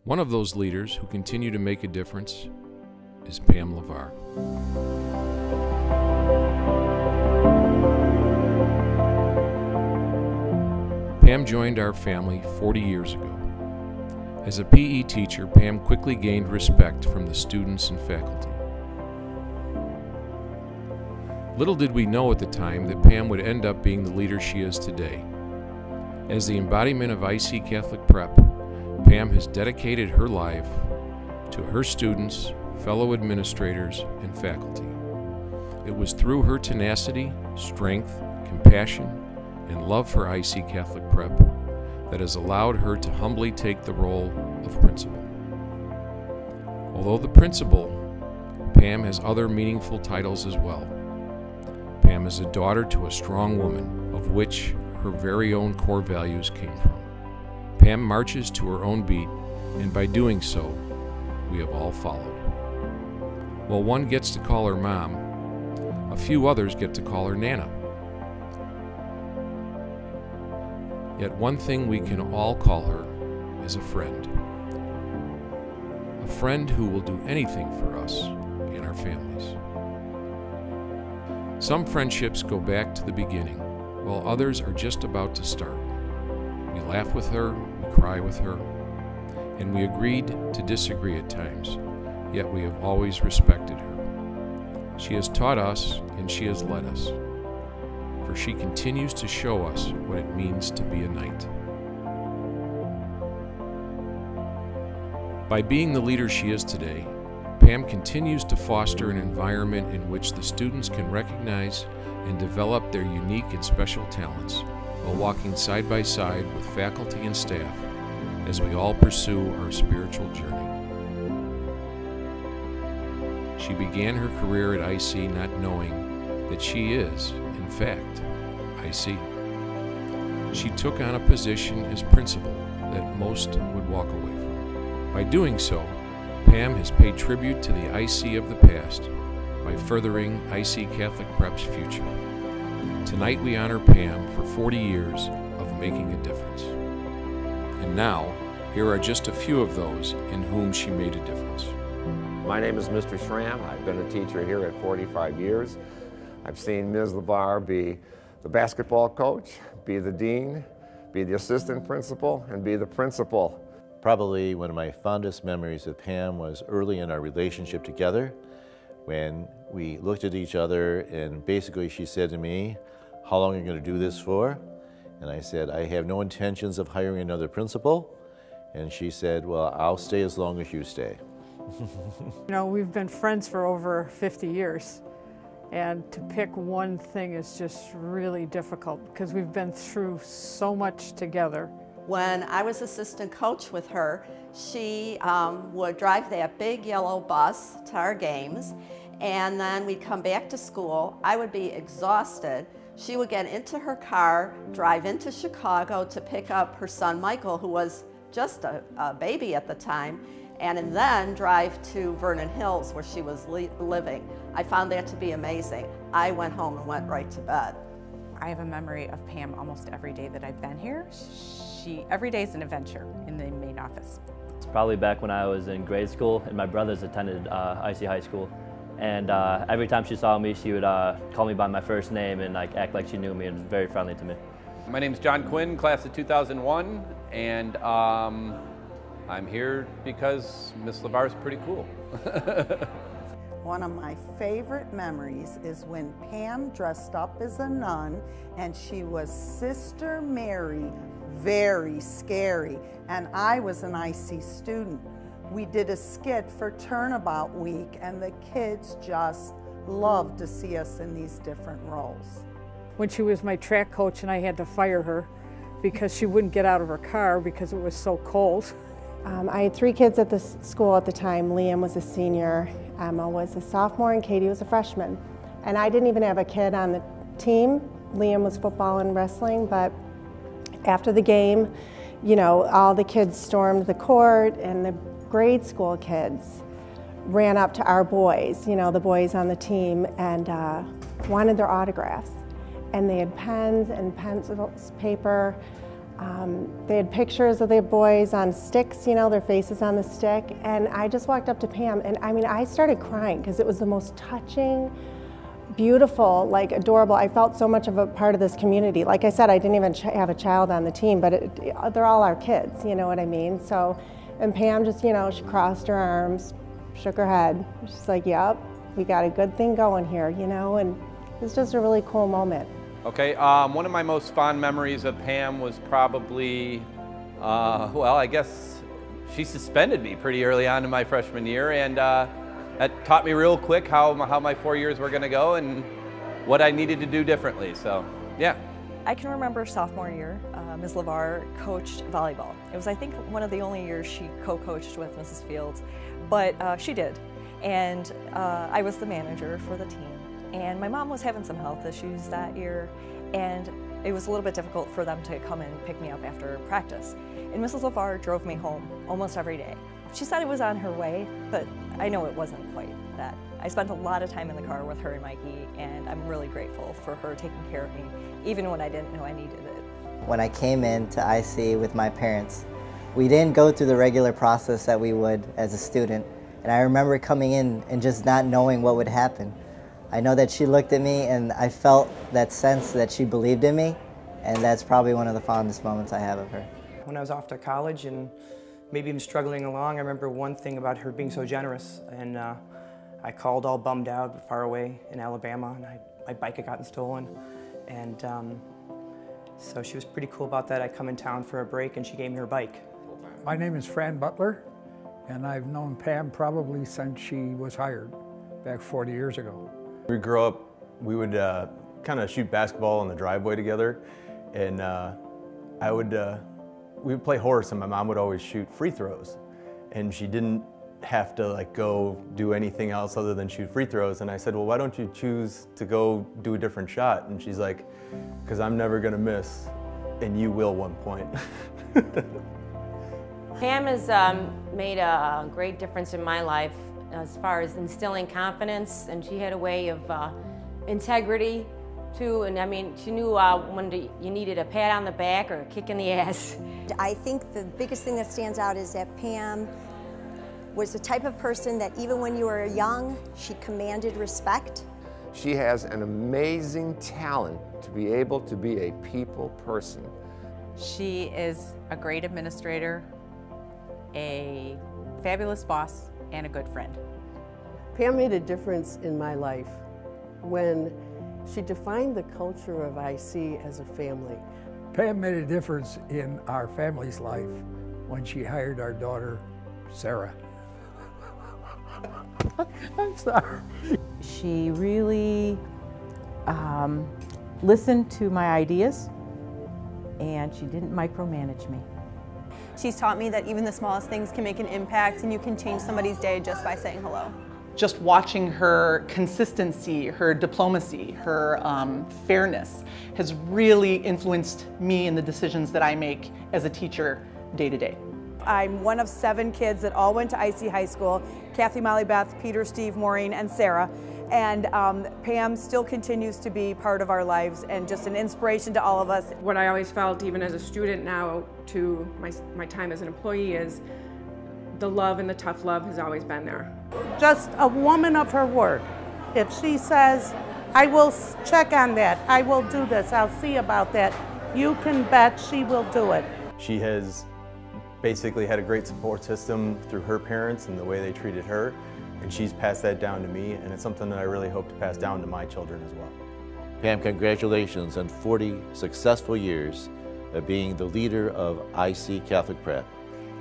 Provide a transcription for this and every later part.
One of those leaders who continue to make a difference is Pam Levar. Pam joined our family 40 years ago. As a PE teacher, Pam quickly gained respect from the students and faculty. Little did we know at the time that Pam would end up being the leader she is today. As the embodiment of IC Catholic Prep, Pam has dedicated her life to her students, fellow administrators, and faculty. It was through her tenacity, strength, compassion, and love for IC Catholic Prep that has allowed her to humbly take the role of principal. Although the principal, Pam has other meaningful titles as well. Pam is a daughter to a strong woman, of which her very own core values came from. Pam marches to her own beat, and by doing so, we have all followed. While one gets to call her mom, a few others get to call her Nana. Yet one thing we can all call her is a friend. A friend who will do anything for us and our families. Some friendships go back to the beginning, while others are just about to start. We laugh with her, we cry with her, and we agreed to disagree at times, yet we have always respected her. She has taught us and she has led us, for she continues to show us what it means to be a knight. By being the leader she is today, Pam continues to foster an environment in which the students can recognize and develop their unique and special talents while walking side by side with faculty and staff as we all pursue our spiritual journey. She began her career at IC not knowing that she is, in fact, IC. She took on a position as principal that most would walk away from. By doing so, Pam has paid tribute to the IC of the past by furthering IC Catholic Prep's future. Tonight we honor Pam for 40 years of making a difference. And now, here are just a few of those in whom she made a difference. My name is Mr. Schram. I've been a teacher here at 45 years. I've seen Ms. Levar be the basketball coach, be the dean, be the assistant principal, and be the principal. Probably one of my fondest memories of Pam was early in our relationship together when we looked at each other and basically she said to me, "How long are you going to do this for?" And I said, "I have no intentions of hiring another principal." And she said, "Well, I'll stay as long as you stay." You know, we've been friends for over 50 years. And to pick one thing is just really difficult because we've been through so much together. When I was assistant coach with her, she would drive that big yellow bus to our games, and then we'd come back to school. I would be exhausted. She would get into her car, drive into Chicago to pick up her son Michael, who was just a baby at the time, and then drive to Vernon Hills where she was living. I found that to be amazing. I went home and went right to bed. I have a memory of Pam almost every day that I've been here. Every day is an adventure in the main office. It's probably back when I was in grade school and my brothers attended IC High School. And every time she saw me, she would call me by my first name and act like she knew me and was very friendly to me. My name is John Quinn, class of 2001, and I'm here because Miss Levar is pretty cool. One of my favorite memories is when Pam dressed up as a nun and she was Sister Mary, very scary, and I was an IC student. We did a skit for Turnabout Week and the kids just loved to see us in these different roles. When she was my track coach and I had to fire her because she wouldn't get out of her car because it was so cold. I had 3 kids at the school at the time. Liam was a senior, Emma was a sophomore, and Katie was a freshman. And I didn't even have a kid on the team. Liam was football and wrestling, but after the game, you know, all the kids stormed the court and the grade school kids ran up to our boys, you know, the boys on the team, and wanted their autographs. And they had pens and pencils, paper. They had pictures of the boys on sticks, you know, their faces on the stick, and I just walked up to Pam, and I mean, I started crying because it was the most touching, beautiful, like adorable. I felt so much of a part of this community. Like I said, I didn't even have a child on the team, but they're all our kids, you know what I mean? So, and Pam just, you know, she crossed her arms, shook her head. She's like, yep, we got a good thing going here, you know, and it's just a really cool moment. Okay, one of my most fond memories of Pam was probably, well, I guess she suspended me pretty early on in my freshman year, and that taught me real quick how my 4 years were gonna go and what I needed to do differently, so yeah. I can remember sophomore year, Ms. Levar coached volleyball. It was, I think, one of the only years she co-coached with Mrs. Fields, but she did. And I was the manager for the team. And my mom was having some health issues that year, and it was a little bit difficult for them to come and pick me up after practice. And Mrs. Levar drove me home almost every day. She said it was on her way, but I know it wasn't quite that. I spent a lot of time in the car with her and Mikey, and I'm really grateful for her taking care of me, even when I didn't know I needed it. When I came into IC with my parents, we didn't go through the regular process that we would as a student. And I remember coming in and just not knowing what would happen. I know that she looked at me and I felt that sense that she believed in me, and that's probably one of the fondest moments I have of her. When I was off to college and maybe even struggling along, I remember one thing about her being so generous, and I called all bummed out far away in Alabama, and my bike had gotten stolen, and so she was pretty cool about that. I come in town for a break and she gave me her bike. My name is Fran Butler, and I've known Pam probably since she was hired back 40 years ago. We grew up, we would kind of shoot basketball in the driveway together, and we would play horse, and my mom would always shoot free throws, and she didn't have to like go do anything else other than shoot free throws. And I said, well, why don't you choose to go do a different shot? And she's like, because I'm never gonna miss, and you will one point. Pam has made a great difference in my life as far as instilling confidence, and she had a way of integrity too, and I mean, she knew when you needed a pat on the back or a kick in the ass. I think the biggest thing that stands out is that Pam was the type of person that even when you were young, she commanded respect. She has an amazing talent to be able to be a people person. She is a great administrator, a fabulous boss, and a good friend. Pam made a difference in my life when she defined the culture of IC as a family. Pam made a difference in our family's life when she hired our daughter, Sara. I'm sorry. She really listened to my ideas, and she didn't micromanage me. She's taught me that even the smallest things can make an impact, and you can change somebody's day just by saying hello. Just watching her consistency, her diplomacy, her fairness has really influenced me in the decisions that I make as a teacher day to day. I'm one of 7 kids that all went to IC High School: Kathy, Molly, Beth, Peter, Steve, Maureen, and Sara. And Pam still continues to be part of our lives and just an inspiration to all of us. What I always felt, even as a student now to my time as an employee, is the love and the tough love has always been there. Just a woman of her word. If she says, I will check on that, I will do this, I'll see about that, you can bet she will do it. She has basically had a great support system through her parents and the way they treated her, and she's passed that down to me, and it's something that I really hope to pass down to my children as well. Pam, congratulations on 40 successful years of being the leader of IC Catholic Prep.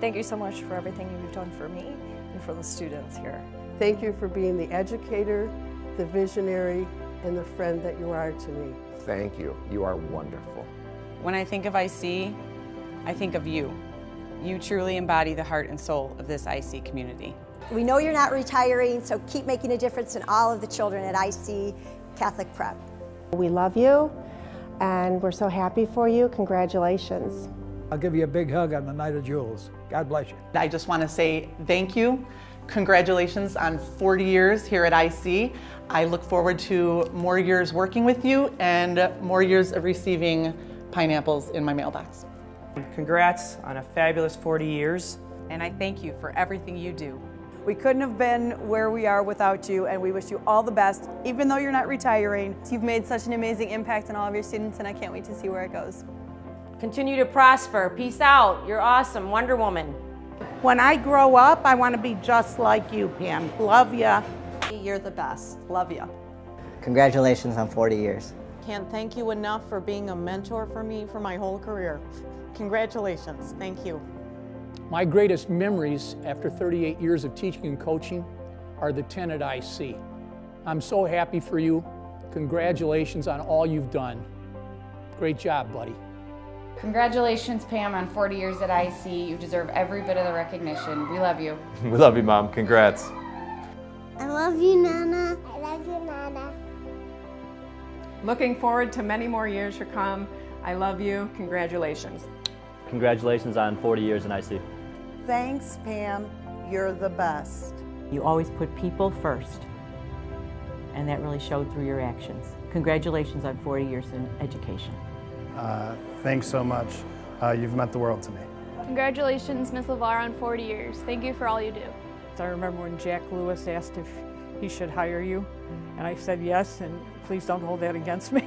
Thank you so much for everything you've done for me and for the students here. Thank you for being the educator, the visionary, and the friend that you are to me. Thank you. You are wonderful. When I think of IC, I think of you. You truly embody the heart and soul of this IC community. We know you're not retiring, so keep making a difference in all of the children at IC Catholic Prep. We love you, and we're so happy for you. Congratulations. I'll give you a big hug on the night of Jules. God bless you. I just want to say thank you. Congratulations on 40 years here at IC. I look forward to more years working with you and more years of receiving pineapples in my mailbox. Congrats on a fabulous 40 years. And I thank you for everything you do. We couldn't have been where we are without you, and we wish you all the best, even though you're not retiring. You've made such an amazing impact on all of your students, and I can't wait to see where it goes. Continue to prosper. Peace out. You're awesome. Wonder Woman. When I grow up, I want to be just like you, Pam. Love ya. You're the best. Love ya. Congratulations on 40 years. Can't thank you enough for being a mentor for me for my whole career. Congratulations. Thank you. My greatest memories after 38 years of teaching and coaching are the 10 at IC. I'm so happy for you. Congratulations on all you've done. Great job, buddy. Congratulations, Pam, on 40 years at IC. You deserve every bit of the recognition. We love you. We love you, Mom. Congrats. I love you, Nana. I love you, Nana. Looking forward to many more years to come. I love you. Congratulations. Congratulations on 40 years in IC. Thanks, Pam. You're the best. You always put people first, and that really showed through your actions. Congratulations on 40 years in education. Thanks so much. You've meant the world to me. Congratulations, Ms. Levar, on 40 years. Thank you for all you do. I remember when Jack Lewis asked if he should hire you, and I said yes, and please don't hold that against me.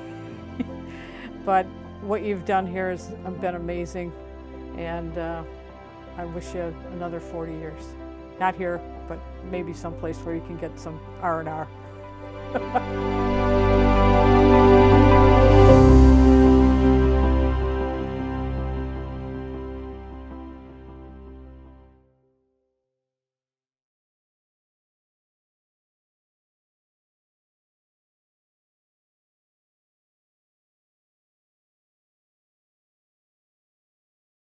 But what you've done here has been amazing, and I wish you another 40 years. Not here, but maybe someplace where you can get some R&R.